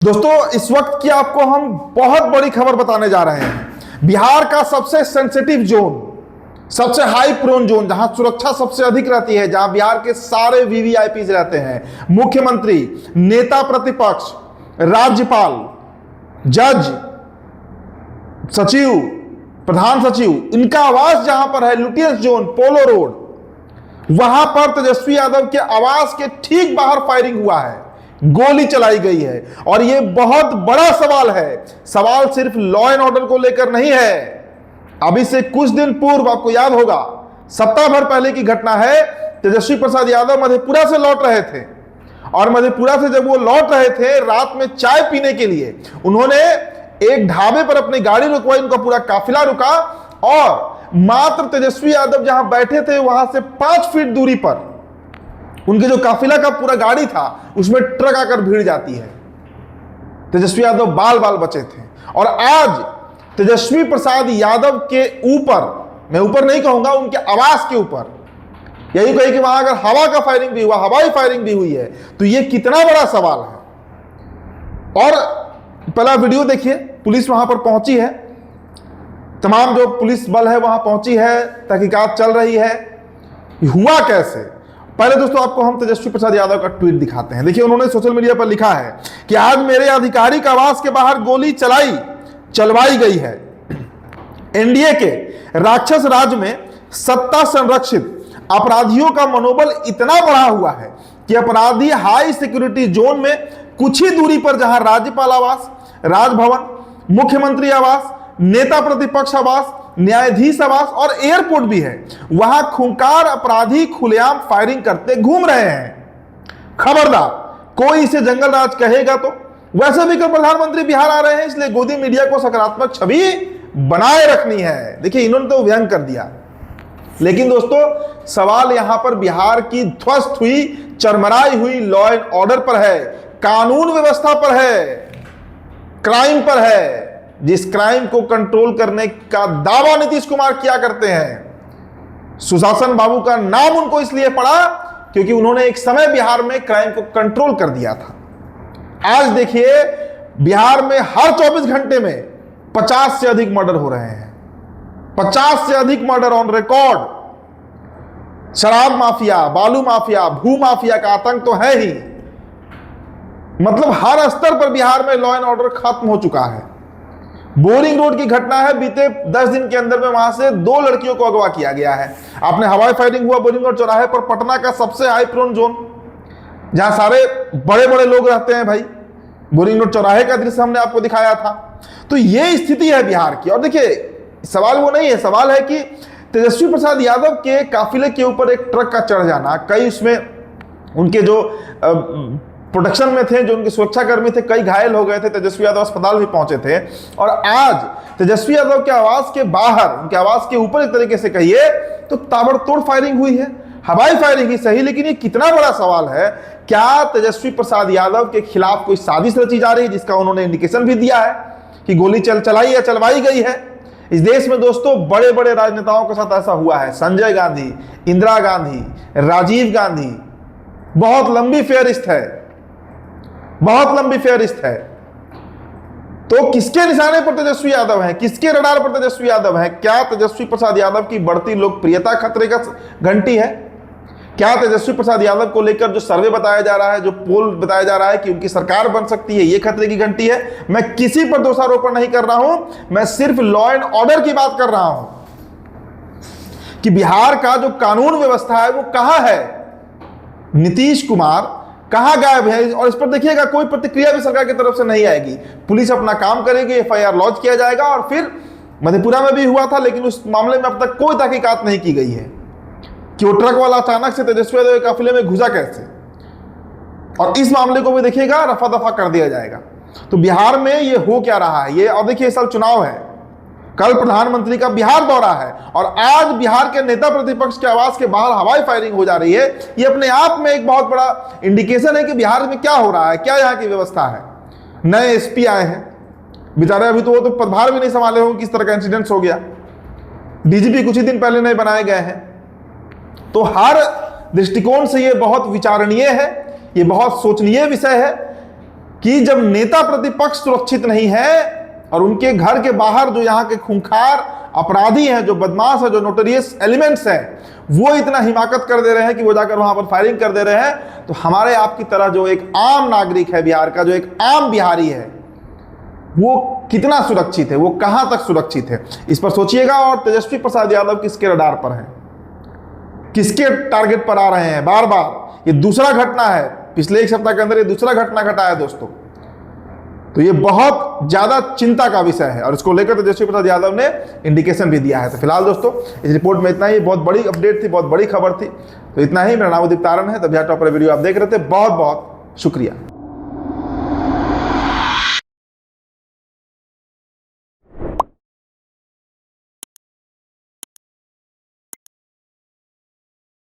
दोस्तों इस वक्त की आपको हम बहुत बड़ी खबर बताने जा रहे हैं। बिहार का सबसे सेंसिटिव जोन, सबसे हाई प्रोन जोन, जहां सुरक्षा सबसे अधिक रहती है, जहां बिहार के सारे वीवीआईपीज रहते हैं, मुख्यमंत्री, नेता प्रतिपक्ष, राज्यपाल, जज, सचिव, प्रधान सचिव, इनका आवास जहां पर है, लुटियंस जोन, पोलो रोड, वहां पर तेजस्वी यादव के आवास के ठीक बाहर फायरिंग हुआ है, गोली चलाई गई है। और यह बहुत बड़ा सवाल है। सवाल सिर्फ लॉ एंड ऑर्डर को लेकर नहीं है। अभी से कुछ दिन पूर्व, आपको याद होगा, सप्ताह भर पहले की घटना है। तेजस्वी प्रसाद यादव मधेपुरा से लौट रहे थे और मधेपुरा से जब वो लौट रहे थे, रात में चाय पीने के लिए उन्होंने एक ढाबे पर अपनी गाड़ी रुकवाई, उनका पूरा काफिला रुका और मात्र तेजस्वी यादव जहां बैठे थे वहां से 5 फीट दूरी पर उनके जो काफिला का पूरा गाड़ी था उसमें ट्रक आकर भिड़ जाती है। तेजस्वी यादव बाल बाल बचे थे। और आज तेजस्वी प्रसाद यादव के ऊपर, मैं ऊपर नहीं कहूंगा, उनके आवास के ऊपर, यही कही कि वहां अगर हवा का फायरिंग भी हुआ, हवाई फायरिंग भी हुई है, तो यह कितना बड़ा सवाल है। और पहला वीडियो देखिए, पुलिस वहां पर पहुंची है, तमाम जो पुलिस बल है वहां पहुंची है, तहकीकात चल रही है। हुआ कैसे? पहले दोस्तों आपको हम तेजस्वी प्रसाद यादव का ट्वीट दिखाते हैं। देखिए, उन्होंने सोशल मीडिया पर लिखा है कि आज मेरे आधिकारिक आवास के बाहर गोली चलवाई गई है। एनडीए के राक्षस राज में सत्ता संरक्षित अपराधियों का मनोबल इतना बढ़ा हुआ है कि अपराधी हाई सिक्योरिटी जोन में कुछ ही दूरी पर, जहां राज्यपाल आवास, राजभवन, मुख्यमंत्री आवास, नेता प्रतिपक्ष आवास, न्यायाधीश आवास और एयरपोर्ट भी है, वहां खूंखार अपराधी खुलेआम फायरिंग करते घूम रहे हैं। खबरदार कोई इसे जंगल राज कहेगा तो। वैसे भी कल प्रधानमंत्री बिहार आ रहे हैं, इसलिए गोदी मीडिया को सकारात्मक छवि बनाए रखनी है। देखिए, इन्होंने तो व्यंग कर दिया। लेकिन दोस्तों, सवाल यहां पर बिहार की ध्वस्त हुई, चरमराई हुई लॉ एंड ऑर्डर पर है, कानून व्यवस्था पर है, क्राइम पर है। जिस क्राइम को कंट्रोल करने का दावा नीतीश कुमार किया करते हैं, सुशासन बाबू का नाम उनको इसलिए पड़ा क्योंकि उन्होंने एक समय बिहार में क्राइम को कंट्रोल कर दिया था। आज देखिए, बिहार में हर 24 घंटे में 50 से अधिक मर्डर हो रहे हैं, 50 से अधिक मर्डर ऑन रिकॉर्ड। शराब माफिया, बालू माफिया, भू माफिया का आतंक तो है ही। मतलब हर स्तर पर बिहार में लॉ एंड ऑर्डर खत्म हो चुका है। बोरिंग रोड की घटना है, बीते 10 दिन के अंदर में वहां से 2 लड़कियों को अगवा किया गया है। आपने हवाई फायरिंग हुआ बोरिंग रोड चौराहे पर, पटना का सबसे हाई प्रोन जोन, जहां सारे बड़े बड़े लोग रहते हैं भाई। बोरिंग रोड चौराहे का दृश्य हमने आपको दिखाया था। तो ये स्थिति है बिहार की। और देखिए, सवाल वो नहीं है, सवाल है कि तेजस्वी प्रसाद यादव के काफिले के ऊपर एक ट्रक का चढ़ जाना, कई उसमें उनके जो प्रोटेक्शन में थे, जो उनके सुरक्षाकर्मी थे, कई घायल हो गए थे। तेजस्वी यादव अस्पताल भी पहुंचे थे। और आज तेजस्वी यादव के आवास के बाहर, उनके आवास के ऊपर एक तरीके से कहिए तो ताबड़तोड़ फायरिंग हुई है। हवाई फायरिंग ही सही, लेकिन ये कितना बड़ा सवाल है। क्या तेजस्वी प्रसाद यादव के खिलाफ कोई साजिश रची जा रही है, जिसका उन्होंने इंडिकेशन भी दिया है कि गोली चलाई या चलवाई गई है? इस देश में दोस्तों बड़े बड़े राजनेताओं के साथ ऐसा हुआ है। संजय गांधी, इंदिरा गांधी, राजीव गांधी, बहुत लंबी फेहरिस्त है, बहुत लंबी फेहरिस्त है। तो किसके निशाने पर तेजस्वी यादव हैं? किसके रडार पर तेजस्वी यादव हैं? क्या तेजस्वी प्रसाद यादव की बढ़ती लोकप्रियता खतरे का घंटी है? क्या तेजस्वी प्रसाद यादव को लेकर जो सर्वे बताया जा रहा है, जो पोल बताया जा रहा है कि उनकी सरकार बन सकती है, ये खतरे की घंटी है? मैं किसी पर दोषारोपण नहीं कर रहा हूं, मैं सिर्फ लॉ एंड ऑर्डर की बात कर रहा हूं कि बिहार का जो कानून व्यवस्था है वो कहां है। नीतीश कुमार कहां गायब है? और इस पर देखिएगा, कोई प्रतिक्रिया भी सरकार की तरफ से नहीं आएगी। पुलिस अपना काम करेगी, एफआईआर लॉन्च किया जाएगा। और फिर मधेपुरा में भी हुआ था, लेकिन उस मामले में अब तक कोई तहकीकात नहीं की गई है कि वो ट्रक वाला अचानक से तेजस्वी यादव के काफिले में घुसा कैसे। और इस मामले को भी देखिएगा, रफा दफा कर दिया जाएगा। तो बिहार में ये हो क्या रहा है ये। और देखिए, इस साल चुनाव है, कल प्रधानमंत्री का बिहार दौरा है, और आज बिहार के नेता प्रतिपक्ष के आवास के बाहर हवाई फायरिंग हो जा रही है। ये अपने आप में एक बहुत बड़ा इंडिकेशन है कि बिहार में क्या हो रहा है, क्या यहाँ की व्यवस्था है। नए एसपी आए हैं बेचारे, अभी तो वो तो पदभार भी नहीं संभाले होंगे, किस तरह का इंसिडेंट हो गया। डीजीपी कुछ ही दिन पहले नए बनाए गए हैं। तो हर दृष्टिकोण से ये बहुत विचारणीय है, ये बहुत सोचनीय विषय है। कि जब नेता प्रतिपक्ष सुरक्षित नहीं है और उनके घर के बाहर जो यहाँ के खूंखार अपराधी हैं, जो बदमाश है, जो नोटरियस एलिमेंट्स हैं, वो इतना हिमाकत कर दे रहे हैं कि वो जाकर वहां पर फायरिंग कर दे रहे हैं, तो हमारे आपकी तरह जो एक आम नागरिक है बिहार का, जो एक आम बिहारी है, वो कितना सुरक्षित है, वो कहां तक सुरक्षित है, इस पर सोचिएगा। और तेजस्वी प्रसाद यादव किसके रडार पर है, किसके टारगेट पर आ रहे हैं बार बार। ये दूसरा घटना है, पिछले एक सप्ताह के अंदर ये दूसरा घटना घटा है दोस्तों। तो ये बहुत ज्यादा चिंता का विषय है और इसको लेकर तेजस्वी प्रसाद यादव ने इंडिकेशन भी दिया है। तो फिलहाल दोस्तों इस रिपोर्ट में इतना ही। बहुत बड़ी अपडेट थी, बहुत बड़ी खबर थी। तो इतना ही। मेरा नाम उदित तारण है। तब यहाँ टॉपर वीडियो आप देख रहे थे। बहुत बहुत शुक्रिया।